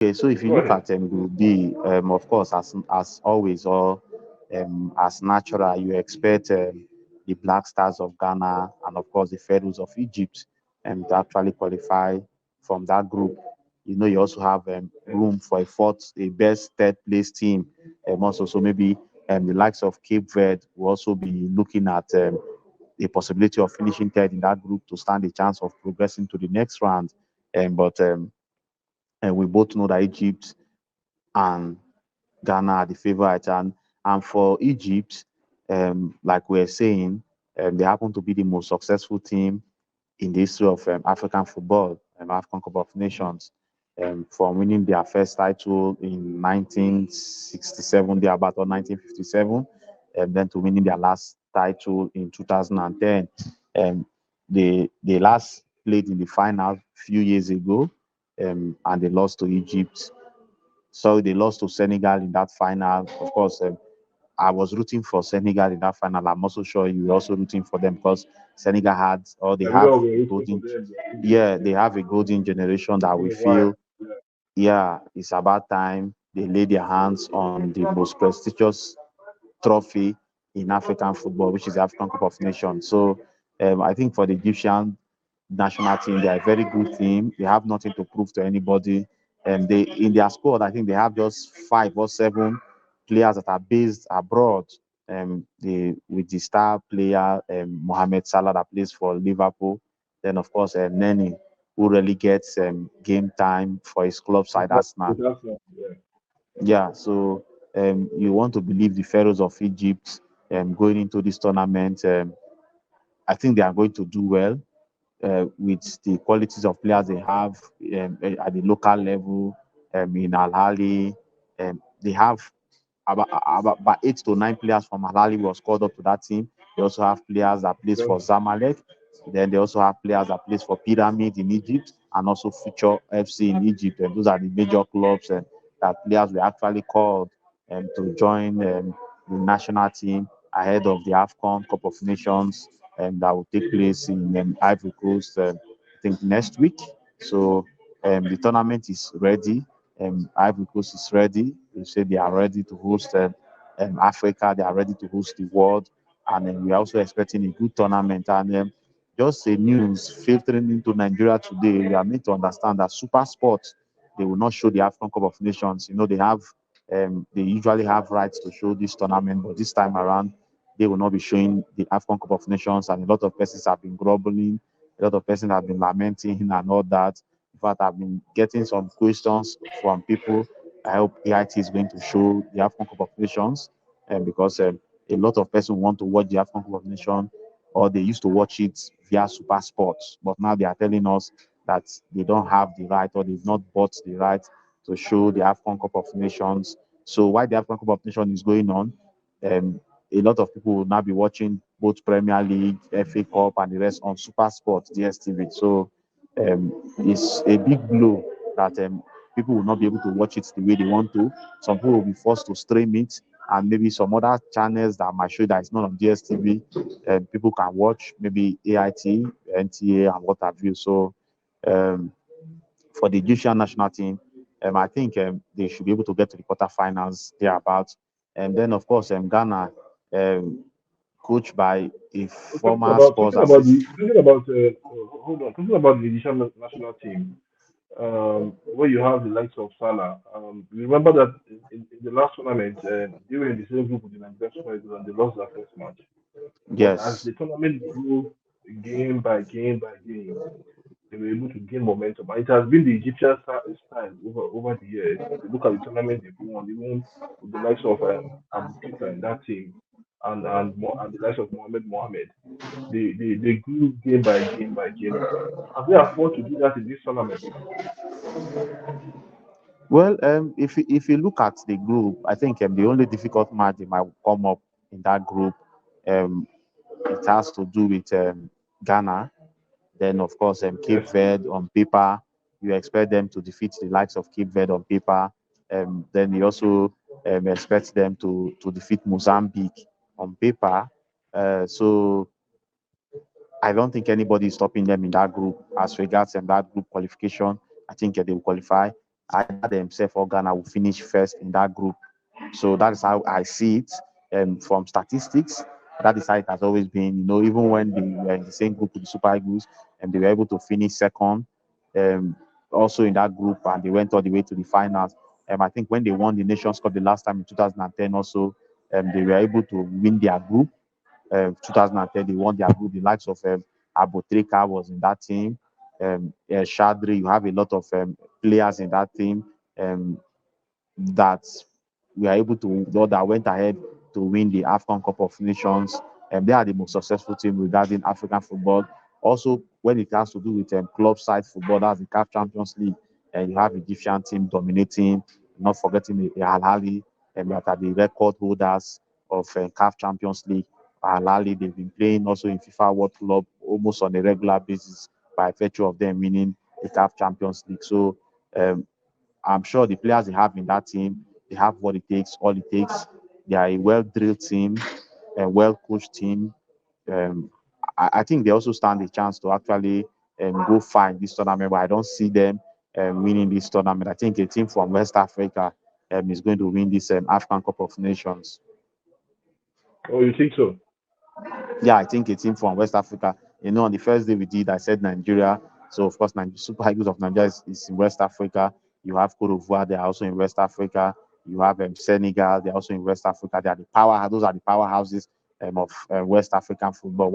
Okay, so if you Go look ahead. at Group B, of course, as always, or as natural, you expect the Black Stars of Ghana and of course the Pharaohs of Egypt to actually qualify from that group. You know, you also have room for a fourth, a best third place team. Also, so maybe the likes of Cape Verde will also be looking at the possibility of finishing third in that group to stand a chance of progressing to the next round. But and we both know that Egypt and Ghana are the favorites. And for Egypt, like we're saying, they happen to be the most successful team in the history of African football, African Cup of Nations. From winning their first title in 1967, thereabout, or 1957, and then to winning their last title in 2010. Um, they last played in the final a few years ago, and they lost to Egypt. So they lost to Senegal in that final. Of course, I was rooting for Senegal in that final. I'm also sure you were also rooting for them because Senegal had, or they Yeah, we have all were a rooting for golden, them. I think yeah, they have a golden generation that we for a while. feel, yeah, it's about time they lay their hands on the most prestigious trophy in African football, which is the African Cup of Nations. So I think for the Egyptian national team, they are a very good team. They have nothing to prove to anybody. And they in their squad, I think they have just 5 or 7 players that are based abroad. With the star player Mohamed Salah that plays for Liverpool. Then of course Neni, who really gets game time for his club side Arsenal. Yeah. Yeah, so you want to believe the Pharaohs of Egypt going into this tournament. I think they are going to do well with the qualities of players they have at the local level in Al Ahly. They have about 8 to 9 players from Al Ahly was called up to that team. They also have players that plays for Yeah. Zamalek. Then they also have players that plays for Pyramid in Egypt and also Future FC in Egypt. And those are the major clubs that players were actually called to join the national team ahead of the AFCON Cup of Nations that will take place in Ivory Coast, I think next week. So the tournament is ready. Ivory Coast is ready. They say they are ready to host Africa. They are ready to host the world, and we are also expecting a good tournament. And just a news filtering into Nigeria today, we are made to understand that Super Sports they will not show the African Cup of Nations. You know they usually have rights to show this tournament, but this time around they will not be showing the AFCON Cup of Nations, and a lot of persons have been grumbling, a lot of persons have been lamenting and all that. In fact, I've been getting some questions from people. I hope AIT is going to show the AFCON Cup of Nations, because a lot of persons want to watch the AFCON Cup of Nations, or they used to watch it via Super Sports, but now they are telling us that they don't have the right, or they've not bought the right to show the AFCON Cup of Nations. So while the AFCON Cup of Nations is going on, um, a lot of people will now be watching both Premier League, FA Cup, and the rest on Super Sport DSTV. So it's a big blow that people will not be able to watch it the way they want to. Some people will be forced to stream it, and maybe some other channels that might show that it's not on DSTV, people can watch, maybe AIT, NTA, and what have you. So um, for the Egyptian national team, I think they should be able to get to the quarterfinals thereabouts. And then, of course, Ghana, um, coached by a former Spurs assistant. Talking about hold on, talking about the Egyptian national team. Where you have the likes of Salah. Remember that in the last tournament, they were in the same group with the Nigerian Super Eagles and they lost their first match. But as Yes, the tournament grew game by game by game, they were able to gain momentum. And it has been the Egyptian style over the years. If you look at the tournament they've won, even with the likes of Abu Kika in that team and the likes of Mohamed, they grew game by game by game. Have they afford to do that in this tournament? well, if you look at the group, I think the only difficult match that might come up in that group, um, it has to do with Ghana. Then, of course, Cape Yes. Verde on paper, you expect them to defeat the likes of Cape Verde on paper. Then you also expect them to defeat Mozambique on paper. So I don't think anybody is stopping them in that group as regards that group qualification. I think they will qualify. either themselves or Ghana will finish first in that group. So that is how I see it. From statistics, that is how it has always been. Even when they were in the same group with the Super Eagles, and they were able to finish second, um, also in that group, and they went all the way to the finals. I think when they won the Nations Cup the last time in 2010, also, they were able to win their group. 2010, they won their group. The likes of Abotrika was in that team. Shadri, you have a lot of players in that team. Um, that we are able to that went ahead to win the AFCON Cup of Nations. And they are the most successful team regarding African football. Also, when it has to do with club side football, that's the CAF Champions League, and you have Egyptian team dominating, not forgetting the Al Ahly, and that are the record holders of CAF Champions League. Al Ahly, they've been playing also in FIFA World Club almost on a regular basis by virtue of them winning the CAF Champions League. So um, I'm sure the players they have in that team, they have what it takes, all it takes. They are a well-drilled team, a well-coached team. Um, I think they also stand a chance to actually go far in this tournament, but I don't see them winning this tournament. I think a team from West Africa is going to win this African Cup of Nations. Oh, you think so? Yeah, I think a team from West Africa. On the first day we did, I said Nigeria. So of course, Super Eagles of Nigeria is in West Africa. You have Cote d'Ivoire; they're also in West Africa. You have Senegal; they're also in West Africa. They are the power. Those are the powerhouses of West African football.